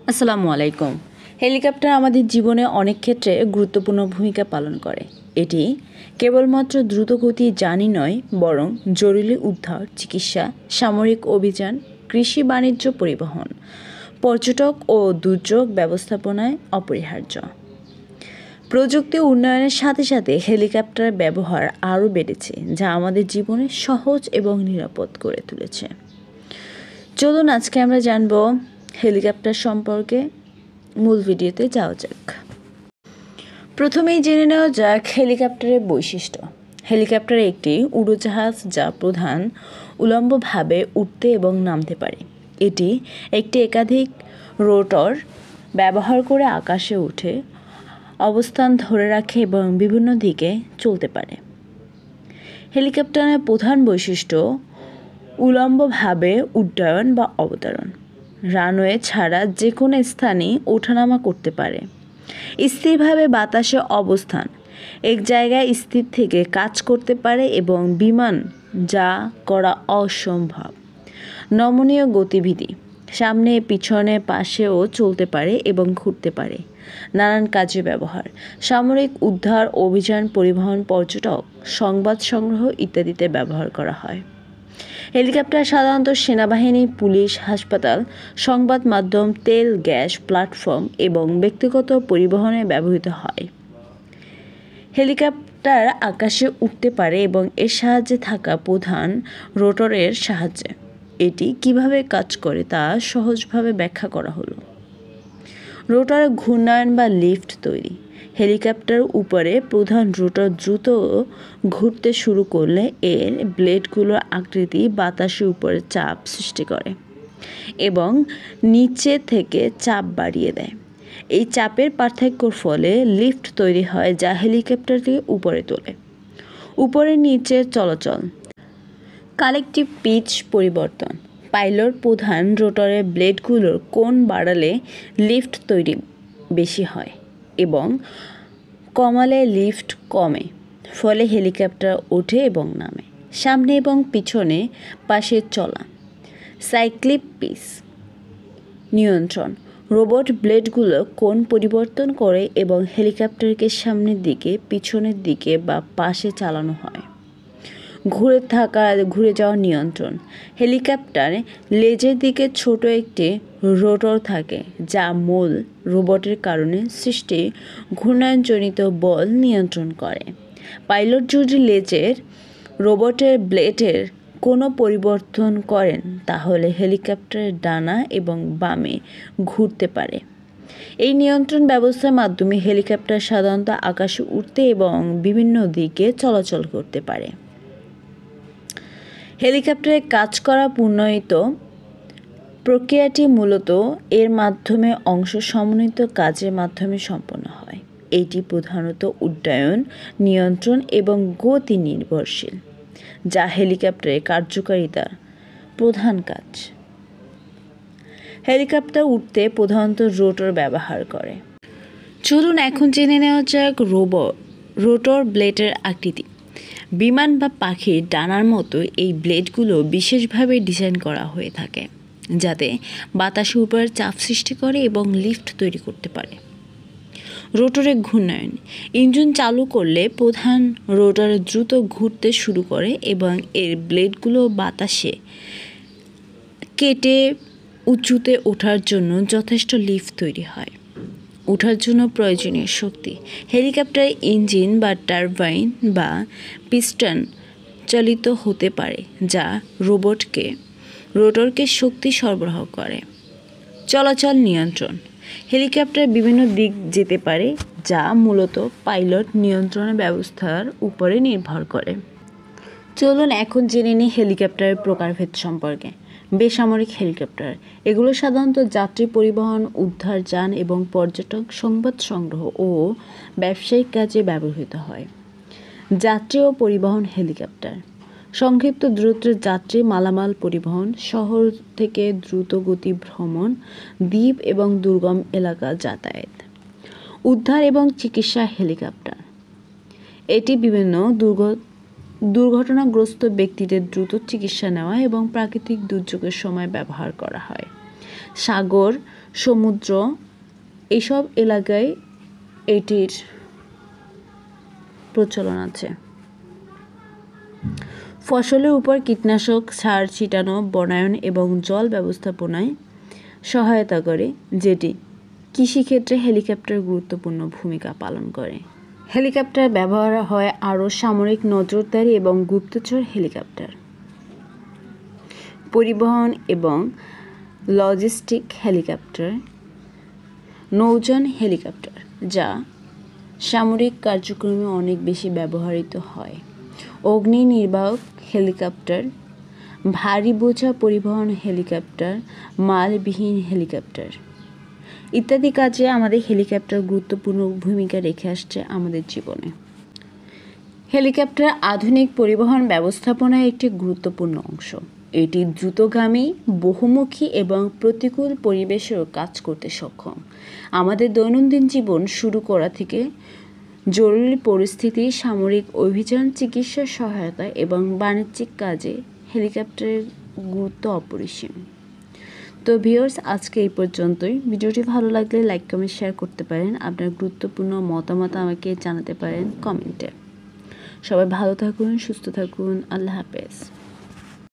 আসসালামু আলাইকুম। হেলিকপ্টার আমাদের জীবনে অনেক ক্ষেত্রে গুরুত্বপূর্ণ ভূমিকা পালন করে। এটি কেবলমাত্র দ্রুতগতির যানই নয়, বরং জরুরি উদ্ধার, চিকিৎসা, সামরিক অভিযান, কৃষি, বাণিজ্য, পরিবহন, পর্যটক ও দুর্যোগ ব্যবস্থাপনায় অপরিহার্য। প্রযুক্তি উন্নয়নের সাথে সাথে হেলিকপ্টার ব্যবহার আরও বেড়েছে, যা আমাদের জীবনে সহজ এবং নিরাপদ করে তুলেছে। চলুন আজকে আমরা জানব হেলিকপ্টার সম্পর্কে। মূল ভিডিওতে যাওয়া যাক। প্রথমেই জেনে নেওয়া যাক হেলিকপ্টারের বৈশিষ্ট্য। হেলিকপ্টার একটি উড়োজাহাজ যা প্রধান উল্লম্বভাবে উঠতে এবং নামতে পারে। এটি একটি একাধিক রোটর ব্যবহার করে আকাশে উঠে অবস্থান ধরে রাখে এবং বিভিন্ন দিকে চলতে পারে। হেলিকপ্টারের প্রধান বৈশিষ্ট্য উল্লম্বভাবে উড্ডয়ন বা অবতরণ। রানওয়ে ছাড়া যে কোনো স্থানে ওঠানামা করতে পারে। স্থিরভাবে বাতাসে অবস্থান, এক জায়গায় স্থির থেকে কাজ করতে পারে এবং বিমান যা করা অসম্ভব। নমনীয় গতিবিধি, সামনে পিছনে পাশেও চলতে পারে এবং ঘুরতে পারে। নানান কাজে ব্যবহার, সামরিক উদ্ধার অভিযান, পরিবহন, পর্যটক, সংবাদ সংগ্রহ ইত্যাদিতে ব্যবহার করা হয়। হেলিকপ্টার সাধারণত সেনাবাহিনী, পুলিশ, হাসপাতাল, সংবাদ মাধ্যম, তেল, গ্যাস, প্ল্যাটফর্ম এবং ব্যক্তিগত পরিবহনে ব্যবহৃত হয়। হেলিকপ্টার আকাশে উঠতে পারে এবং এর সাহায্যে থাকা প্রধান রোটরের সাহায্যে। এটি কিভাবে কাজ করে তা সহজভাবে ব্যাখ্যা করা হলো। রোটরের ঘূর্ণায়ন বা লিফট তৈরি। হেলিকপ্টার উপরে প্রধান রোটর দ্রুত ঘুরতে শুরু করলে এর ব্লেডগুলোর আকৃতি বাতাসের উপরে চাপ সৃষ্টি করে এবং নিচে থেকে চাপ বাড়িয়ে দেয়। এই চাপের পার্থক্যর ফলে লিফট তৈরি হয়, যা হেলিকপ্টারকে উপরে তোলে। উপরে নিচে চলাচল। কালেকটিভ পিচ পরিবর্তন। পাইলট প্রধান রোটরের ব্লেডগুলোর কোণ বাড়ালে লিফট তৈরি বেশি হয় এবং কমালে লিফট কমে, ফলে হেলিকপ্টার ওঠে এবং নামে। সামনে এবং পিছনে পাশে চলা। সাইক্লিক পিচ নিয়ন্ত্রণ। রোবট ব্লেডগুলো কোণ পরিবর্তন করে এবং হেলিকপ্টারকে সামনের দিকে, পিছনের দিকে বা পাশে চালানো হয়। ঘুরে যাওয়ার নিয়ন্ত্রণ। হেলিকপ্টারে লেজের দিকে ছোট একটি রোটর থাকে, যা মূল রোবটের কারণে সৃষ্টি ঘূর্ণায়নজনিত বল নিয়ন্ত্রণ করে। পাইলট যদি লেজের রোবটের ব্লেডের কোনো পরিবর্তন করেন, তাহলে হেলিকপ্টারের ডানা এবং বামে ঘুরতে পারে। এই নিয়ন্ত্রণ ব্যবস্থার মাধ্যমে হেলিকপ্টার সাধারণত আকাশে উঠতে এবং বিভিন্ন দিকে চলাচল করতে পারে। হেলিকপ্টারে কাজ করা পূর্ণায়িত প্রক্রিয়াটি মূলত এর মাধ্যমে অংশ সমন্বিত কাজের মাধ্যমে সম্পন্ন হয়। এটি প্রধানত উড্ডয়ন, নিয়ন্ত্রণ এবং গতি নির্ভরশীল, যা হেলিকপ্টারের কার্যকারিতার প্রধান কাজ। হেলিকপ্টার উঠতে প্রধানত রোটর ব্যবহার করে। চলুন এখন জেনে নেওয়া যাক রোটর ব্লেডের আকৃতি। বিমান বা পাখির ডানার মতো এই ব্লেডগুলো বিশেষভাবে ডিজাইন করা হয়ে থাকে, যাতে বাতাসের উপর চাপ সৃষ্টি করে এবং লিফট তৈরি করতে পারে। রোটরের ঘূর্ণায়ন। ইঞ্জিন চালু করলে প্রধান রোটর দ্রুত ঘুরতে শুরু করে এবং এর ব্লেডগুলো বাতাসে কেটে উঁচুতে ওঠার জন্য যথেষ্ট লিফট তৈরি হয়। ওঠার জন্য প্রয়োজনীয় শক্তি। হেলিকপ্টার ইঞ্জিন বা টারবাইন বা পিস্টন চালিত হতে পারে, যা রোটরকে শক্তি সরবরাহ করে। চলাচল নিয়ন্ত্রণ। হেলিকপ্টার বিভিন্ন দিক যেতে পারে, যা মূলত পাইলট নিয়ন্ত্রণ ব্যবস্থার উপরে নির্ভর করে। চলুন এখন জেনে নিই হেলিকপ্টারের প্রকারভেদ সম্পর্কে। বেসামরিক হেলিকপ্টার। এগুলো সাধারণত যাত্রী পরিবহন, উদ্ধার যান এবং পর্যটক, সংবাদ সংগ্রহ ও ব্যবসায়িক কাজে ব্যবহৃত হয়। যাত্রী ও পরিবহন হেলিকপ্টার। সংক্ষিপ্ত দূরত্বের যাত্রী, মালামাল পরিবহন, শহর থেকে দ্রুতগতি ভ্রমণ, দ্বীপ এবং দুর্গম এলাকা যাতায়াত। উদ্ধার এবং চিকিৎসা হেলিকপ্টার। এটি বিভিন্ন দুর্ঘটনাগ্রস্ত ব্যক্তিদের দ্রুত চিকিৎসা নেওয়া এবং প্রাকৃতিক দুর্যোগের সময় ব্যবহার করা হয়। সাগর, সমুদ্র এইসব এলাকায় এটির প্রচলন আছে। ফসলের উপর কীটনাশক সার ছিটানো, বনায়ন এবং জল ব্যবস্থাপনায় সহায়তা করে, যেটি কৃষিক্ষেত্রে হেলিকপ্টার গুরুত্বপূর্ণ ভূমিকা পালন করে। হেলিকপ্টার ব্যবহার হয় আরও সামরিক নজরদারি এবং গুপ্তচর হেলিকপ্টার, পরিবহন এবং লজিস্টিক হেলিকপ্টার, নৌযান হেলিকপ্টার যা সামরিক কার্যক্রমে অনেক বেশি ব্যবহৃত হয়, অগ্নি নির্বাহক হেলিকপ্টার, ভারী বোঝা পরিবহন হেলিকপ্টার, মালবিহীন হেলিকপ্টার ইত্যাদি কাজে আমাদের হেলিকপ্টার গুরুত্বপূর্ণ ভূমিকা রেখে আসছে আমাদের জীবনে। হেলিকপ্টার আধুনিক পরিবহন ব্যবস্থাপনায় একটি গুরুত্বপূর্ণ অংশ। এটি দ্রুতগামী, বহুমুখী এবং প্রতিকূল পরিবেশেও কাজ করতে সক্ষম। আমাদের দৈনন্দিন জীবন শুরু করা থেকে জরুরি পরিস্থিতি, সামরিক অভিযান, চিকিৎসা সহায়তা এবং বাণিজ্যিক কাজে হেলিকপ্টারের গুরুত্ব অপরিসীম। তো ভিউয়ার্স, আজকে এই পর্যন্তই। ভিডিওটি ভালো লাগলে লাইক, কমেন্ট, শেয়ার করতে পারেন। আপনার গুরুত্বপূর্ণ মতামত আমাকে জানাতে পারেন কমেন্টে। সবাই ভালো থাকুন, সুস্থ থাকুন। আল্লাহ হাফেজ।